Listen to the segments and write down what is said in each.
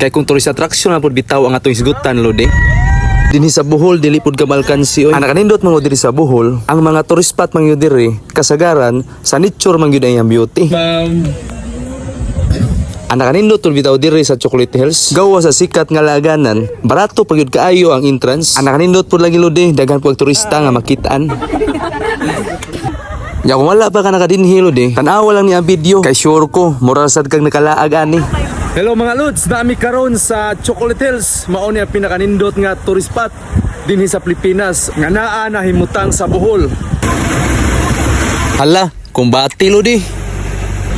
Kay kung tourist attraction na pud bitaw ang atong isgutan lodi. Dinhi sa Bohol dili pud ka malkansi oy. Ana kanindot man diri sa Bohol, ang mga tourist spot man gyud diri kasagaran sa nature man gyud ang beauty. Ana kanindot tul bitaw diri sa Chocolate Hills. Gawa sa sikat nga laganan, barato pagyud kaayo ang entrance. Ana kanindot pud lagi lodi, daghan pud turista nga makitaan. Ya kung wala pa ka nakadinhi lodi, tanawa lang ni ang video kay sure ko moral sad kang nakalaag ani. Hello mga lods, nami karon sa Chocolate Hills. Mao ni ang pinakanindot nga tourist spot dinhi sa Pilipinas nga naa na himutang sa Bohol. Hala, kung bati lodi.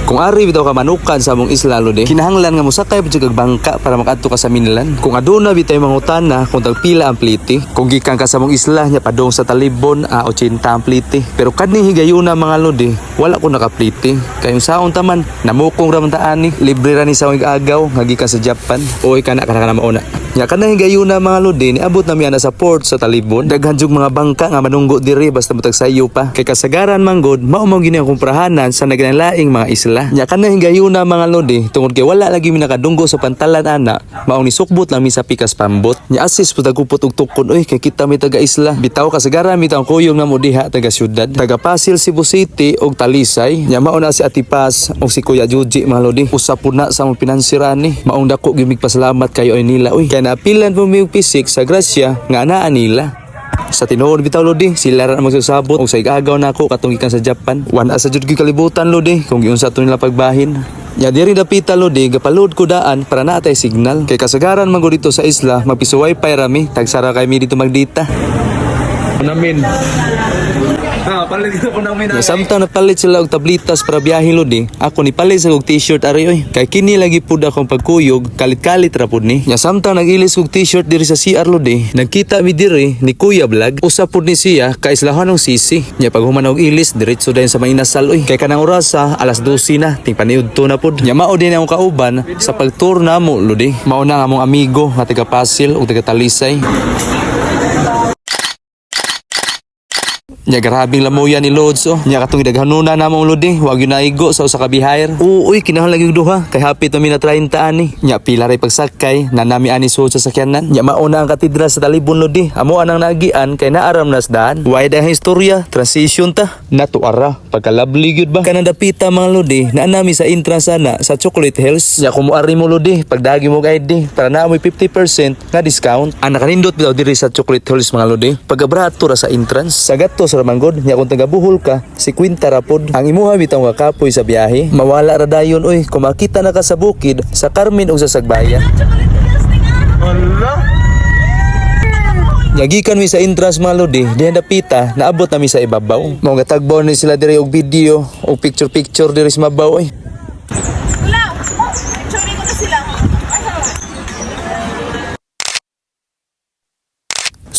Kung ari bitaw ka manukan sa among isla lodi, kinahanglan nga mosakay pud kag bangka para makadto ka sa Minilan. Kung aduna bitay mangutana kung tagpila ang pliti, kung gikan ka sa among isla nya padong sa Talibon 80 ang pliti. Pero kadni higayuna mga lodi, wala ko nakapliti. Kayong saon taman, namukong ra man ta ani, libre ra ni sa agaw nga gikan sa Japan. Oy kana mauna. Nya kana higayuna mga lodi, niabot na mi ana sa port sa Talibon. Daghan jug mga bangka nga manunggo diri basta mutag sayo pa. Kay kasagaran manggod, mao mo gini ang kumprahanan sa nagnalaing mga isla. Nya kana hingayuna mga lodi, tungod kay wala lagi mi nakadunggo sa pantalan ana, maong nisukbot lang mi sa pikas pambot. Nya assist pud agupot og tukon oy kay kita mi taga isla. Bitaw kasagaran mi taong kuyog na mo diha taga syudad. Taga Pasig, Cebu City og Talisay. Nya mao na si Atipas og si Kuya Juji mga lodi. Usa pud na sa among pinansirani. Maong dako gimig pasalamat kayo nila oy. Kay napilan po mi og pisik sa grasya nga anaa nila. Sa tinuod bitaw lodi, sila ra magsasabot og sa igagaw nako katong gikan sa Japan. Wana sa jud kalibutan lodi kung giunsa to nila pagbahin. Ya diri dapita lodi, gapaload ko daan para naatay signal. Kay kasagaran man dito sa isla, magpiso wifi rami, tagsara kay mi dito magdita. Namin. Palit dito po namin. Samtang napalit sila og tablitas para biyahe lodi, ako ni palit sa og t-shirt ari oy. Kay kini lagi pud akong pagkuyog, kalit-kalit ra pud ni. Nya samtang nagilis og t-shirt diri sa CR lodi, nagkita mi diri ni Kuya Vlog. Usa pud ni siya ka islahanong sisi. Nya paghuman og ilis diretso dayon sa Mainasal oy. Kay kanang orasa alas 12 na, ting paniudto na pud. Nya mao din akong kauban sa pagtour namo lodi. Mao na nga among amigo nga taga Pasil ug taga Talisay. Nya grabing lamuyan ni Lods oh. Nya katong daghanuna namong lodi, wag yun naigo sa usa ka bihayr. Uy, kinahanglan lagi duha kay hapit na mi na 30 ani. Nya pila ray pagsakay na nami ani sa sakyanan. Nya mauna ang katedral sa Talibon lodi. Amo anang nagian kay naaram nas daan. Way da istorya, transition ta. Natuara, pagkalabli gyud ba. Kanang dapita mga lodi, naa nami sa entrance ana sa Chocolate Hills. Nya kumuari mo lodi, pagdagi mo ID para na mo 50% nga discount. Ana kanindot bitaw diri sa Chocolate Hills mga lodi. Pagabrato ra sa entrance. Sagadto sa manggod nya kung taga Bohol ka, si Quinta rapod. Ang imuha bitaw nga kapoy sa biyahe. Mawala ra dayon oy, kung makita na ka sa bukid, sa Carmen o sa Sagbayan. Yagikan mi sa entrance mga lodi, dihan dapita, naabot na mi sa ibabaw. Mao nga tagbaw ni sila diri og video, og picture diri sa mabaw oy.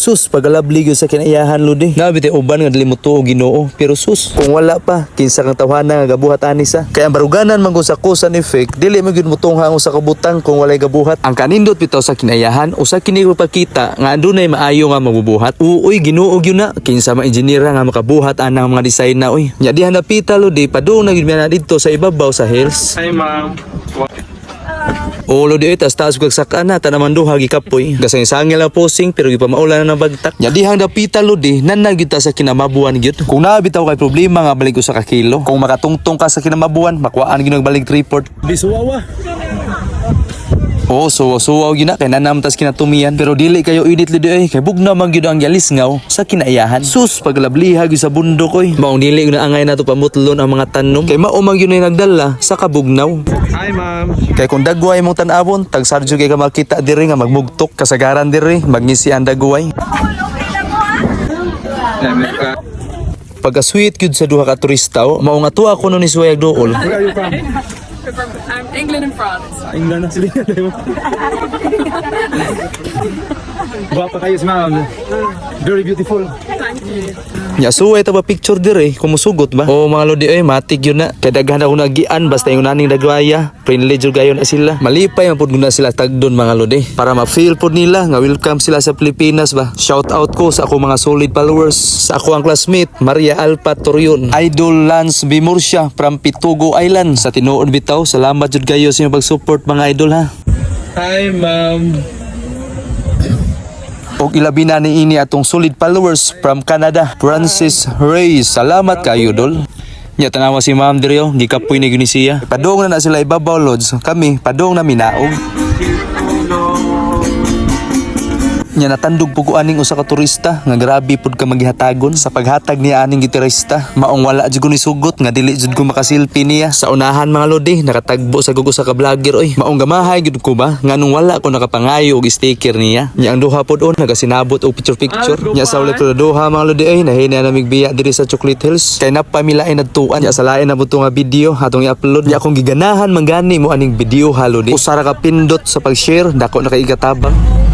Sus, pagalabli gyud sa kinayahan lodi. Nabite uban nga dili mo tuo Ginoo, pero sus, kung wala pa kinsa kang tawhana nga gabuhat ani sa. Kay ang baruganan man sa kusan effect, dili mo gyud mo tunghang sa kabutang kung walay gabuhat. Ang kanindot bitaw sa kinayahan usa kini pagkita nga adunay maayo nga mabubuhat. Uy, Ginoo gyud na kinsa ma engineer nga makabuhat anang mga design na oy. Nya diha napita lodi, padung na gyud na didto sa ibabaw sa hills. Hi ma'am. Lodi tas taas kag sakana ta naman duha gikapoy. Gasang sangil na posing pero gipamaulan na ng bagtak. Nya dihang dapita lodi, nanag gyud ta sa kinamabuan gyud. Kung nabitaw kay problema nga balik ko sa kakilo. Kung makatungtong ka sa kinamabuan, makuhaan gyud balik report. Bisuwawa. Suwa gyud na kay nanam tas kinatumian pero dili kayo edit lodi ay kay bugna man gyud ang yalisngaw sa kinaiyahan. Sus paglabliha gyud sa bundok oy. Maong dili na angay nato pamutlon ang mga tanom kay mao man gyud nagdala sa kabugnaw. Hi ma'am. Kay kung dagway mong tan-awon, tag sarjo kay ka makita diri nga magmugtok kasagaran diri magngisi ang dagway. Pagka-sweet gyud sa duha ka turista, mao nga tuwa ko no ni Suwayag Dool. I'm England and France. England na sila. Guwapa kayo ma'am. Very beautiful. Thank you. Nya suway ta ba picture dire kumusugot ba? Mga lodi ay matik yun na. Kay daghan ako nagian basta yung naning dagwaya. Friendly jud gayon na sila. Malipay man pud guna sila tagdon mga lodi para ma-feel pud nila nga welcome sila sa Pilipinas ba. Shout out ko sa ako mga solid followers. Sa ako ang classmate Maria Alpa Torion, Idol Lance Bimurcia from Pitugo Island. Sa tinuod bitaw, salamat jud kayo sa inyong pag-support mga idol ha. Hi, ma'am. Og ilabi na ni ini atong solid followers from Canada, Francis Reyes. Salamat kayo, dol. Nya tanawa si Ma'am Diryo, gikapoy ni guni siya. Padong na sila ibabaw, lods. Kami padong na minaog. Nya natandog po ko aning usa ka turista nga grabe pud ka maghatagon sa paghatag niya aning gitarista. Maong wala jud ko ni sugot nga dili jud ko makasilpi niya. Sa unahan mga lodi, nakatagbo sa gugo sa ka vlogger oy. Maong gamahay gud ko ba nganong wala ko nakapangayo og sticker niya. Nya ang duha pod on nagasinabot og picture. Nya sa ulit ko duha mga lodi ay nahinay na namigbiya diri sa Chocolate Hills. Kay napamilain adtuan nya sa lain na buto nga video atong i-upload. Nya akong giganahan manggani mo aning video ha lodi. Usara ka pindot sa pag-share dako na kay igatabang.